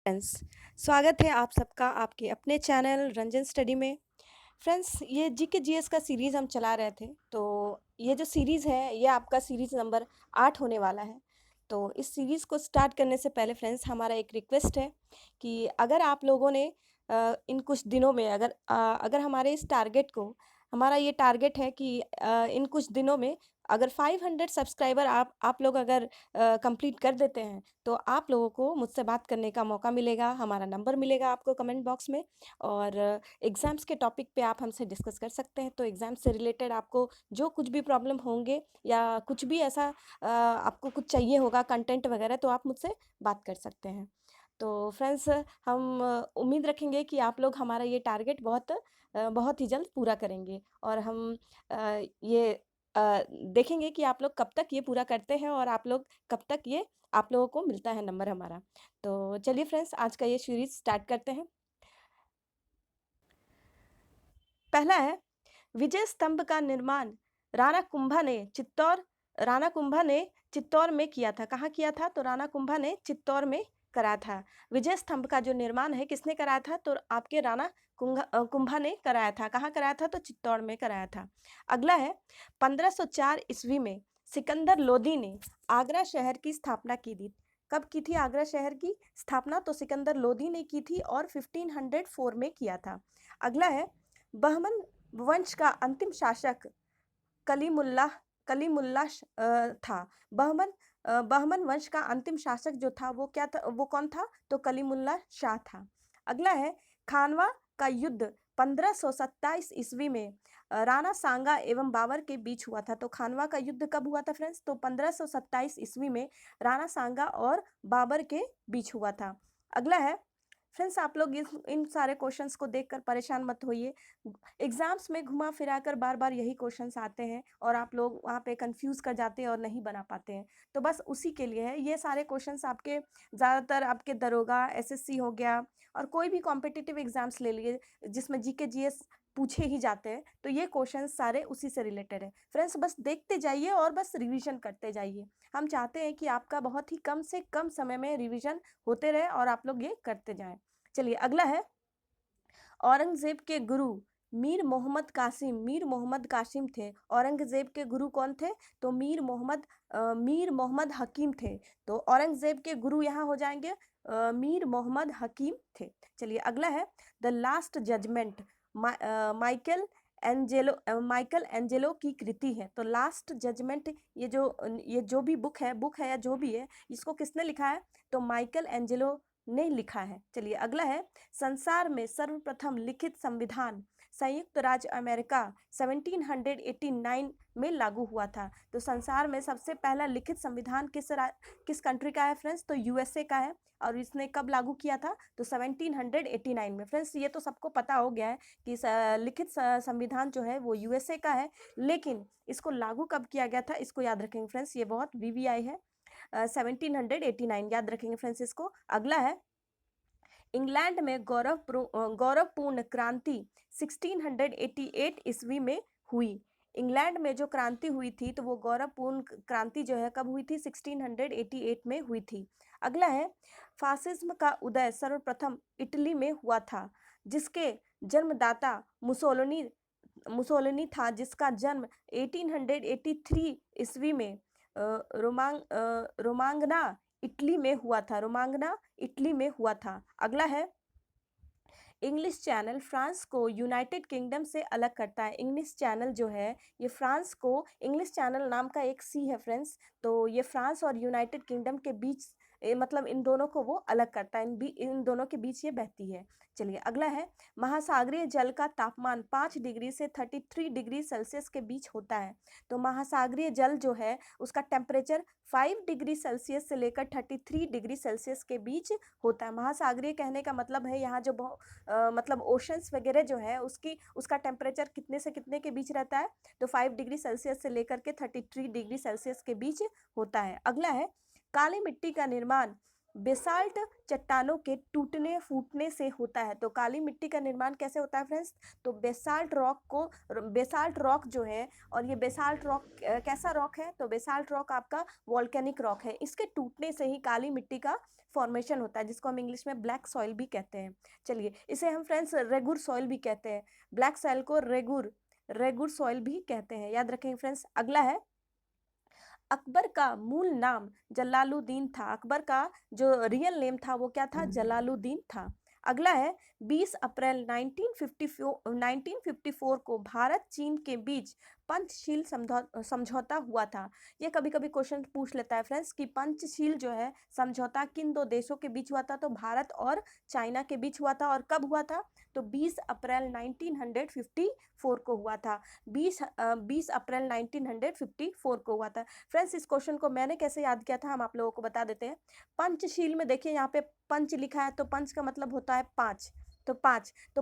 Friends, स्वागत है आप सबका आपके अपने चैनल रंजन स्टडी में। फ्रेंड्स, ये जीके जीएस का सीरीज़ हम चला रहे थे, तो ये जो सीरीज़ है ये आपका सीरीज़ नंबर 8 होने वाला है। तो इस सीरीज़ को स्टार्ट करने से पहले फ्रेंड्स हमारा एक रिक्वेस्ट है कि अगर आप लोगों ने इन कुछ दिनों में अगर हमारे इस टारगेट को, हमारा ये टारगेट है कि इन कुछ दिनों में अगर 500 सब्सक्राइबर आप लोग अगर कंप्लीट कर देते हैं, तो आप लोगों को मुझसे बात करने का मौका मिलेगा, हमारा नंबर मिलेगा आपको कमेंट बॉक्स में। और एग्ज़ाम्स के टॉपिक पे आप हमसे डिस्कस कर सकते हैं। तो एग्ज़ाम से रिलेटेड आपको जो कुछ भी प्रॉब्लम होंगे या कुछ भी ऐसा आपको कुछ चाहिए होगा कंटेंट वगैरह, तो आप मुझसे बात कर सकते हैं। तो फ्रेंड्स, हम उम्मीद रखेंगे कि आप लोग हमारा ये टारगेट बहुत ही जल्द पूरा करेंगे और हम ये देखेंगे कि आप लोग कब तक ये पूरा करते हैं और आप लोगों को मिलता है नंबर हमारा। तो चलिए फ्रेंड्स, आज का ये सीरीज़ स्टार्ट करते हैं। पहला है, विजय स्तंभ का निर्माण राणा कुंभा ने चित्तौड़ में किया था। कहाँ किया था? तो राणा कुंभा ने चित्तौड़ में करा था। विजय स्तंभ का जो निर्माण है किसने कराया था? तो आपके कुंभा ने कराया था। कहाँ कराया था? तो चित्तौड़ में कराया था। अगला है, 1504 ईस्वी में सिकंदर लोदी ने आगरा शहर की स्थापना की थी। कब की थी आगरा शहर की स्थापना? तो सिकंदर लोदी ने की थी और 1504 में किया था। अगला है, बहमन वंश का अंतिम शासक था। बहमन वंश का अंतिम शासक जो था वो क्या था? वो कौन था? तो कलीमुल्ला शाह था। अगला है, खानवा का युद्ध 1527 ईस्वी में राणा सांगा एवं बाबर के बीच हुआ था। तो खानवा का युद्ध कब हुआ था फ्रेंड्स? तो 1527 ईस्वी में राणा सांगा और बाबर के बीच हुआ था। अगला है, फ्रेंड्स आप लोग इन सारे क्वेश्चंस को देखकर परेशान मत होइए। एग्जाम्स में घुमा फिरा कर बार बार यही क्वेश्चंस आते हैं और आप लोग वहाँ पे कंफ्यूज कर जाते हैं और नहीं बना पाते हैं। तो बस उसी के लिए है ये सारे क्वेश्चंस। आपके ज़्यादातर आपके दरोगा, एसएससी हो गया और कोई भी कॉम्पिटिटिव एग्जाम्स ले लिए जिसमें जीके जीएस पूछे ही जाते हैं, तो ये क्वेश्चन सारे उसी से रिलेटेड है। फ्रेंड्स बस देखते जाइए और बस रिवीजन करते जाइए। हम चाहते हैं कि आपका बहुत ही कम से कम समय में रिवीजन होते रहे और आप लोग ये करते जाएं। चलिए अगला है, औरंगजेब के गुरु मीर मोहम्मद कासिम थे। औरंगजेब के गुरु कौन थे? तो मीर मोहम्मद हकीम थे। तो औरंगजेब के गुरु यहाँ हो जाएंगे मीर मोहम्मद हकीम थे। चलिए अगला है, the last judgement Michelangelo की कृति है। तो लास्ट जजमेंट ये जो भी बुक है या जो भी है, इसको किसने लिखा है? तो माइकल एंजेलो ने लिखा है। चलिए अगला है, संसार में सर्वप्रथम लिखित संविधान संयुक्त राज्य अमेरिका 1789 में लागू हुआ था। तो संसार में सबसे पहला लिखित संविधान किस कंट्री का है फ्रेंड्स? तो यूएसए का है। और इसने कब लागू किया था? तो 1789 में। फ्रेंड्स ये तो सबको पता हो गया है कि लिखित संविधान जो है वो यूएसए का है, लेकिन इसको लागू कब किया गया था इसको याद रखेंगे फ्रेंड्स, ये बहुत वीवीआई है। 1789 याद रखेंगे फ्रेंड्स इसको। अगला है, इंग्लैंड में गौरवपूर्ण क्रांति 1688 ईस्वी में हुई। इंग्लैंड में जो क्रांति हुई थी तो वो गौरवपूर्ण क्रांति जो है कब हुई थी? 1688 में हुई थी। अगला है, फासिज्म का उदय सर्वप्रथम इटली में हुआ था, जिसके जन्मदाता मुसोलिनी था, जिसका जन्म 1883 ईस्वी में रोमांगना इटली में हुआ था। अगला है, इंग्लिश चैनल फ्रांस को यूनाइटेड किंगडम से अलग करता है। इंग्लिश चैनल जो है ये फ्रांस को, इंग्लिश चैनल नाम का एक सी है फ्रेंड्स, तो ये फ्रांस और यूनाइटेड किंगडम के बीच मतलब इन दोनों को वो अलग करता है, इन दोनों के बीच ये बहती है। चलिए अगला है, महासागरीय जल का तापमान 5 डिग्री से 33 डिग्री सेल्सियस के बीच होता है। तो महासागरीय जल जो है उसका टेम्परेचर 5 डिग्री सेल्सियस से लेकर 33 डिग्री सेल्सियस के बीच होता है। महासागरीय कहने का मतलब है यहाँ जो मतलब ओशंस वगैरह जो है उसका टेम्परेचर कितने से कितने के बीच रहता है? तो 5 डिग्री सेल्सियस से लेकर के 33 डिग्री सेल्सियस के बीच होता है। अगला है, काली मिट्टी का निर्माण बेसाल्ट चट्टानों के टूटने फूटने से होता है। तो काली मिट्टी का निर्माण कैसे होता है फ्रेंड्स? तो बेसाल्ट रॉक जो है, और ये बेसाल्ट रॉक कैसा रॉक है? तो बेसाल्ट रॉक आपका वॉल्केनिक रॉक है। इसके टूटने से ही काली मिट्टी का फॉर्मेशन होता है, जिसको हम इंग्लिश में ब्लैक सॉइल भी कहते हैं। चलिए, इसे हम फ्रेंड्स रेगुर सॉइल भी कहते हैं। ब्लैक सॉइल को रेगुर रेगुर सॉइल भी कहते हैं, याद रखेंगे फ्रेंड्स। अगला है, अकबर का मूल नाम जलालुद्दीन था। अकबर का जो रियल नेम था वो क्या था? जलालुद्दीन था। अगला है, 20 अप्रैल 1954 को भारत चीन के बीच पंचशील समझौता हुआ था। ये कभी कभी क्वेश्चन पूछ लेता है फ्रेंड्स कि पंचशील जो है समझौता किन दो देशों के बीच हुआ था? तो भारत और चाइना के बीच हुआ था। और कब हुआ था? तो 20 अप्रैल 1954 को हुआ था। 20 अप्रैल 1954 को हुआ था। फ्रेंड्स, इस क्वेश्चन को मैंने कैसे याद किया था हम आप लोगों को बता देते हैं। पंचशील में देखिए, यहाँ पे पंच लिखा है, तो पंच का मतलब होता है 5। तो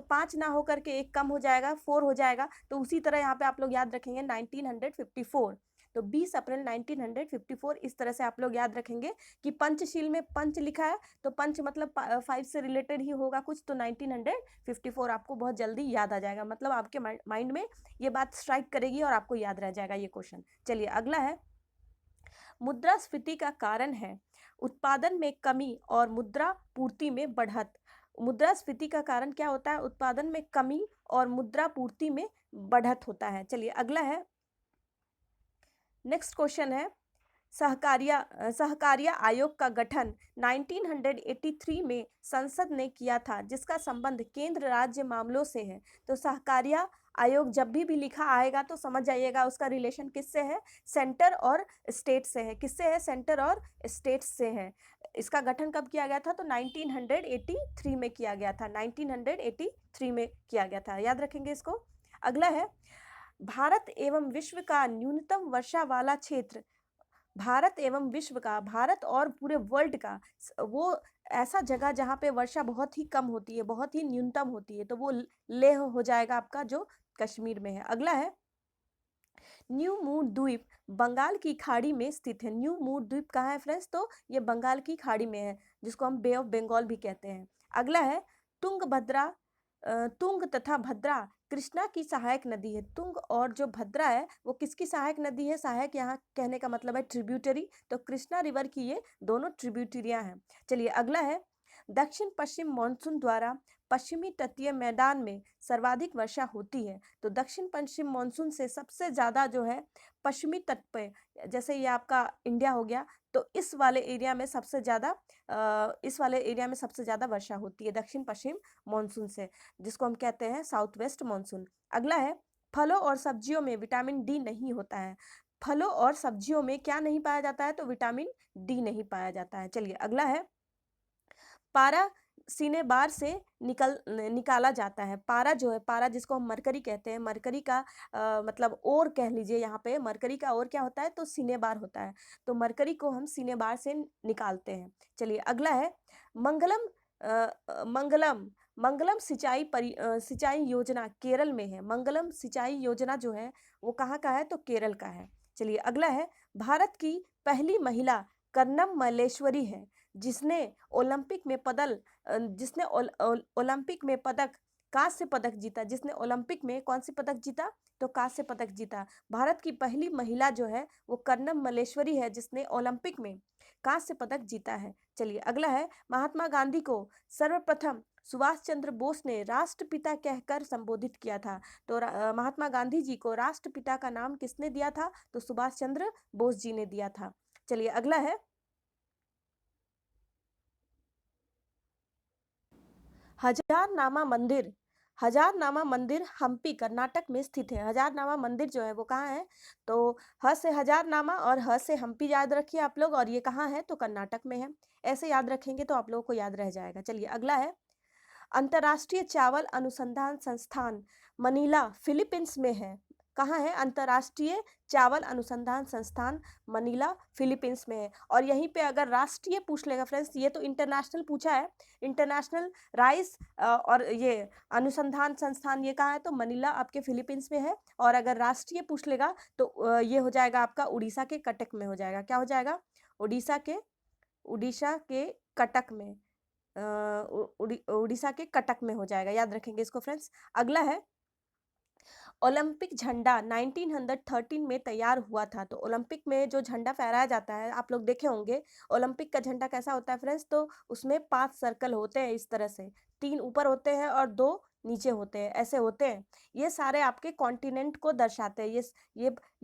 5 ना होकर के एक कम हो जाएगा, 4 हो जाएगा। तो उसी तरह यहाँ पे आप लोग याद रखेंगे 1954। तो 20 अप्रैल 1954 इस तरह से आप लोग याद रखेंगे कि पंचशील में पंच लिखा है, तो पंच मतलब 5 से रिलेटेड ही होगा कुछ, तो 1954 आपको बहुत जल्दी याद आ जाएगा। मतलब आपके माइंड में ये बात स्ट्राइक करेगी और आपको याद रह जाएगा ये क्वेश्चन। चलिए, अगला है, मुद्रास्फीति का कारण है उत्पादन में कमी और मुद्रा पूर्ति में बढ़त। मुद्रास्फीति का कारण क्या होता है? उत्पादन में कमी और मुद्रा पूर्ति में बढ़त होता है। चलिए, अगला है, नेक्स्ट क्वेश्चन है, सहकारिता आयोग का गठन 1983 में संसद ने किया था, जिसका संबंध केंद्र राज्य मामलों से है। तो सहकारिता आयोग जब भी लिखा आएगा तो समझ जाइएगा उसका रिलेशन किससे है? सेंटर और स्टेट से है। किससे है? सेंटर और स्टेट से है। इसका गठन कब किया गया था? तो 1983 में किया गया था। 1983 में किया गया था, याद रखेंगे इसको। अगला है, भारत एवं विश्व का न्यूनतम वर्षा वाला क्षेत्र। भारत और पूरे वर्ल्ड का वो ऐसा जगह जहाँ पे वर्षा बहुत ही कम होती है, बहुत ही न्यूनतम होती है, तो वो लेह हो जाएगा आपका, जो कश्मीर में है। अगला है, न्यू मूर द्वीप बंगाल की खाड़ी में स्थित है। न्यू मूर द्वीप कहाँ है फ्रेंड्स? तो ये बंगाल की खाड़ी में है, जिसको हम बे ऑफ बंगाल भी कहते हैं। अगला है, तुंग तथा भद्रा कृष्णा की सहायक नदी है। तुंग और जो भद्रा है वो किसकी सहायक नदी है? सहायक यहाँ कहने का मतलब है ट्रिब्यूटरी। तो कृष्णा रिवर की ये दोनों ट्रिब्यूटरियां हैं। चलिए, अगला है, दक्षिण पश्चिम मानसून द्वारा पश्चिमी तटीय मैदान में सर्वाधिक वर्षा होती है। तो दक्षिण पश्चिम मानसून से सबसे ज्यादा जो है पश्चिमी तट पे, जैसे ये आपका इंडिया हो गया, तो इस वाले एरिया में सबसे ज्यादा वर्षा होती है दक्षिण पश्चिम मानसून से, जिसको हम कहते हैं साउथ वेस्ट मानसून। अगला है, फलों और सब्जियों में विटामिन डी नहीं होता है। फलों और सब्जियों में क्या नहीं पाया जाता है? तो विटामिन डी नहीं पाया जाता है। चलिए, अगला है, पारा सीने बार से निकाला जाता है। पारा जो है, पारा जिसको हम मरकरी कहते हैं, मरकरी का मतलब ओर कह लीजिए, यहाँ पे मरकरी का ओर क्या होता है? तो सीने बार होता है। तो मरकरी को हम सीने बार से निकालते हैं। चलिए, अगला है, मंगलम मंगलम मंगलम सिंचाई योजना केरल में है। मंगलम सिंचाई योजना जो है वो कहाँ का है? तो केरल का है। चलिए, अगला है, भारत की पहली महिला कर्नम मल्लेश्वरी है, जिसने ओलंपिक में पदक कांस्य पदक जीता। जिसने ओलंपिक में कौन सी पदक जीता? तो कांस्य पदक जीता। भारत की पहली महिला जो है वो कर्नम मल्लेश्वरी है, जिसने ओलंपिक में कांस्य पदक जीता है। चलिए, अगला है, महात्मा गांधी को सर्वप्रथम सुभाष चंद्र बोस ने राष्ट्रपिता कहकर संबोधित किया था। तो महात्मा गांधी जी को राष्ट्रपिता का नाम किसने दिया था? तो सुभाष चंद्र बोस जी ने दिया था। चलिए, अगला है, हजारनामा मंदिर हम्पी कर्नाटक में स्थित है। हजारनामा मंदिर जो है वो कहाँ है? तो ह से हजारनामा और ह से हम्पी याद रखिए आप लोग, और ये कहाँ है? तो कर्नाटक में है। ऐसे याद रखेंगे तो आप लोगों को याद रह जाएगा। चलिए, अगला है, अंतर्राष्ट्रीय चावल अनुसंधान संस्थान मनीला फिलीपींस में है। कहाँ है? अंतर्राष्ट्रीय चावल अनुसंधान संस्थान मनीला फिलीपींस में है। और यहीं पे अगर राष्ट्रीय पूछ लेगा फ्रेंड्स, ये तो इंटरनेशनल पूछा है, इंटरनेशनल राइस और ये अनुसंधान संस्थान ये कहाँ है? तो मनीला आपके फिलीपींस में है। और अगर राष्ट्रीय पूछ लेगा तो ये हो जाएगा आपका उड़ीसा के कटक में हो जाएगा। क्या हो जाएगा? उड़ीसा के कटक में, उड़ीसा के कटक में हो जाएगा, याद रखेंगे इसको फ्रेंड्स। अगला है ओलंपिक झंडा 1913 में तैयार हुआ था। तो ओलंपिक में जो झंडा फहराया जाता है, आप लोग देखे होंगे ओलंपिक का झंडा कैसा होता है फ्रेंड्स, तो उसमें 5 सर्कल होते हैं इस तरह से, 3 ऊपर होते हैं और 2 नीचे होते हैं, ऐसे होते हैं। ये सारे आपके कॉन्टिनेंट को दर्शाते हैं।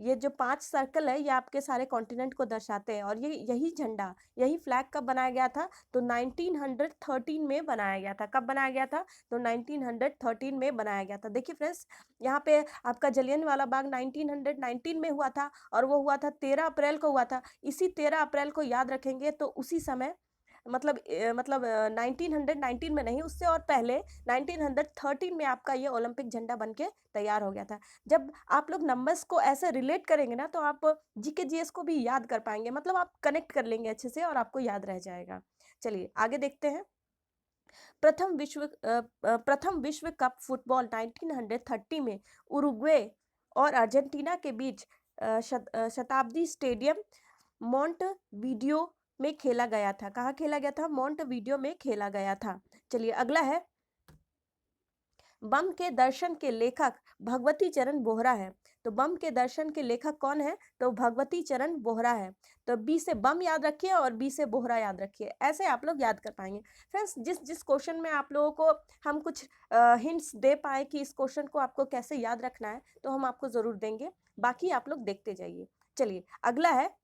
ये जो 5 सर्कल है, ये आपके सारे कॉन्टिनेंट को दर्शाते हैं। और ये यही झंडा, यही फ्लैग कब बनाया गया था, तो 1913 में बनाया गया था। कब बनाया गया था, तो 1913 में बनाया गया था। देखिए फ्रेंड्स, यहाँ पे आपका जलियनवाला बाग 1919 में हुआ था, और वो हुआ था 13 अप्रैल को हुआ था। इसी 13 अप्रैल को याद रखेंगे तो उसी समय मतलब 1919 में नहीं, उससे और पहले 1913 में आपका ये ओलंपिक झंडा बन के तैयार हो गया था। जब आप लोग नंबर्स को ऐसे रिलेट करेंगे ना, तो आप जीके जीएस को भी याद कर पाएंगे, मतलब आप कनेक्ट कर लेंगे अच्छे से और आपको याद रह जाएगा। चलिए आगे देखते हैं। प्रथम विश्व कप फुटबॉल 1930 में उरुग्वे और अर्जेंटीना के बीच शताब्दी स्टेडियम मोंटवीडियो में खेला गया था। कहाँ खेला गया था, मोंटवीडियो में खेला गया था। चलिए अगला है बम के दर्शन के लेखक भगवती चरण बोहरा है। तो बम के दर्शन के लेखक कौन है, तो भगवती चरण बोहरा है। तो बी से बम याद रखिए और बी से बोहरा याद रखिए, ऐसे आप लोग याद कर पाएंगे। फ्रेंड्स, जिस जिस क्वेश्चन में आप लोगों को हम कुछ हिंट्स दे पाए कि इस क्वेश्चन को आपको कैसे याद रखना है, तो हम आपको जरूर देंगे, बाकी आप लोग देखते जाइए। चलिए अगला है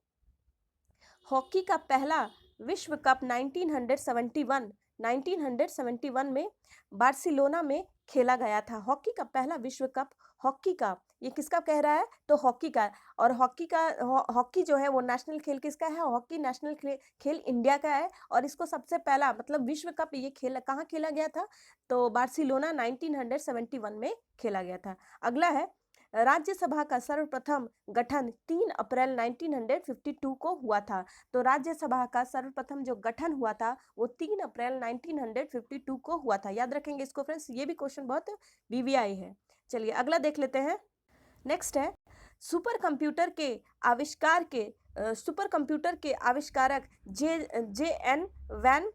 हॉकी का पहला विश्व कप 1971 में बार्सिलोना में खेला गया था। हॉकी का पहला विश्व कप, हॉकी का, ये किसका कह रहा है, तो हॉकी का। और हॉकी जो है वो नेशनल खेल किसका है, हॉकी नेशनल खेल इंडिया का है। और इसको सबसे पहला मतलब विश्व कप ये खेला कहाँ खेला गया था, तो बार्सिलोना 1971 में खेला गया था। अगला है राज्यसभा का सर्वप्रथम गठन 3 अप्रैल 1952 को हुआ था। तो राज्यसभा का सर्वप्रथम जो गठन हुआ था वो 3 अप्रैल 1952 को हुआ था। याद रखेंगे इसको फ्रेंड्स, ये भी क्वेश्चन बहुत वीवीआई है। चलिए अगला देख लेते हैं। नेक्स्ट है सुपर कंप्यूटर के आविष्कारक जे एन वैन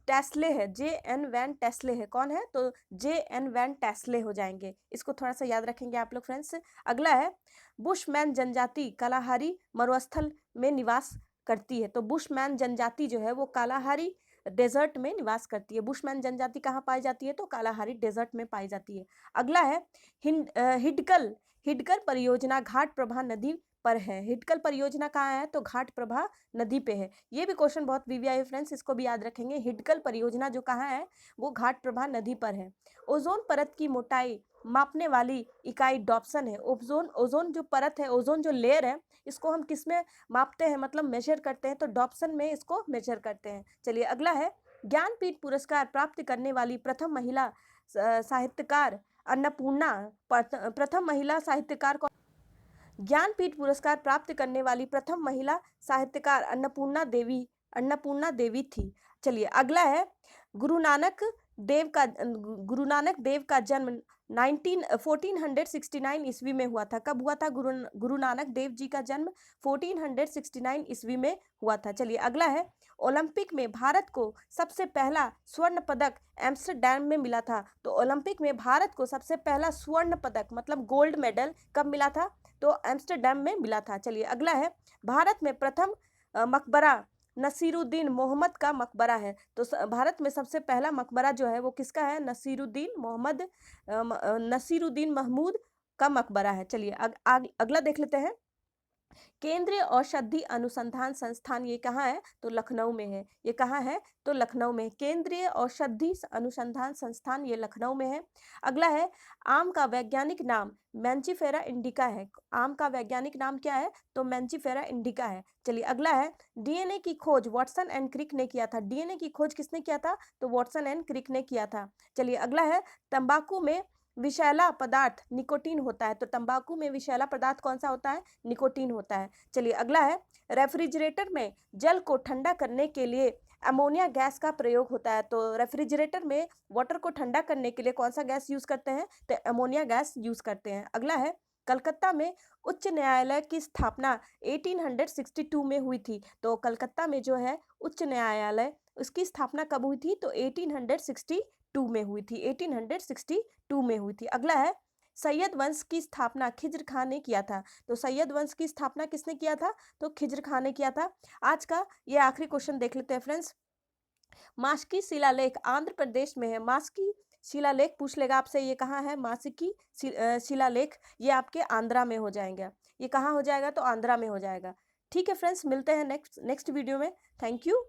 टेस्ले है। जे एन वैन टेस्ले है, कौन है, तो जे एन वैन टेस्ले हो जाएंगे। इसको थोड़ा सा याद रखेंगे आप लोग फ्रेंड्स। अगला है बुशमैन जनजाति कालाहारी मरुस्थल में निवास करती है। तो बुशमैन जनजाति जो है वो कालाहारी डेजर्ट में निवास करती है। बुशमैन जनजाति कहाँ पाई जाती है, तो कालाहारी डेजर्ट में पाई जाती है। अगला है हिडकल परियोजना घाट प्रभा नदी पर है। हिडकल परियोजना कहाँ है, तो घाट प्रभा नदी पे है। ये भी क्वेश्चन बहुत वीवीआई है फ्रेंड्स, इसको भी याद रखेंगे। हिडकल परियोजना जो कहाँ है, वो घाट प्रभा नदी पर है। ओजोन परत की मोटाई मापने वाली इकाई डॉप्सन है। ओजोन जो परत है, ओजोन जो लेयर है, इसको हम किस में मापते हैं, मतलब मेजर करते हैं, तो डॉप्सन में इसको मेजर करते हैं। चलिए अगला है ज्ञानपीठ पुरस्कार प्राप्त करने वाली प्रथम महिला साहित्यकार अन्नपूर्णा। प्रथम महिला साहित्यकार कौन, ज्ञानपीठ पुरस्कार प्राप्त करने वाली प्रथम महिला साहित्यकार अन्नपूर्णा देवी थी। चलिए अगला है गुरु नानक देव का जन्म 1469 ईस्वी में हुआ था। कब हुआ था, गुरु नानक देव जी का जन्म 1469 ईस्वी में हुआ था। चलिए अगला है ओलंपिक में भारत को सबसे पहला स्वर्ण पदक एम्स्टरडैम में मिला था। तो ओलंपिक में भारत को सबसे पहला स्वर्ण पदक मतलब गोल्ड मेडल कब मिला था, तो एम्स्टरडैम में मिला था। चलिए अगला है भारत में प्रथम मकबरा नसीरुद्दीन मोहम्मद का मकबरा है। तो भारत में सबसे पहला मकबरा जो है वो किसका है, नसीरुद्दीन महमूद का मकबरा है। चलिए अगला देख लेते हैं। केंद्रीय औषधि अनुसंधान संस्थान ये कहाँ है, तो लखनऊ में है। ये कहाँ है, तो लखनऊ में। केंद्रीय औषधि अनुसंधान संस्थान ये लखनऊ में है। अगला है आम का वैज्ञानिक नाम मैंजीफेरा इंडिका है। आम का वैज्ञानिक नाम क्या है, तो मैंजीफेरा इंडिका है। चलिए अगला है डीएनए की खोज वाटसन एंड क्रिक ने किया था। डीएनए की खोज किसने किया था, तो वाटसन एंड क्रिक ने किया था। चलिए अगला है तंबाकू में विषैला पदार्थ निकोटीन होता है। तो तंबाकू में विषैला पदार्थ कौन सा होता है, निकोटीन होता है। चलिए अगला है रेफ्रिजरेटर में जल को ठंडा करने के लिए अमोनिया गैस का प्रयोग होता है। तो रेफ्रिजरेटर में वाटर को ठंडा करने के लिए कौन सा गैस यूज करते हैं, तो अमोनिया गैस यूज करते हैं। अगला है कलकत्ता में उच्च न्यायालय की स्थापना 1862 में हुई थी। तो कलकत्ता में जो है उच्च न्यायालय, उसकी स्थापना कब हुई थी? तो 1862 में हुई थी, 1862 में हुई थी। अगला है, सैयद वंश की स्थापना खिज्र खां ने किया था। तो सैयद वंश की स्थापना किसने किया था? तो खिज्र खां ने किया था। आज का ये आखिरी क्वेश्चन देख लेते हैं फ्रेंड्स। मास्की शिलालेख आंध्र प्रदेश में है। मास्की शिलालेख पूछ लेगा आपसे, ये कहाँ है? मास्की शिलालेख, ये आपके आंध्रा में हो जाएंगे। ये कहाँ हो जाएगा? तो आंध्रा में हो जाएगा। ठीक है फ्रेंड्स, मिलते हैं नेक्स्ट वीडियो में। Thank you.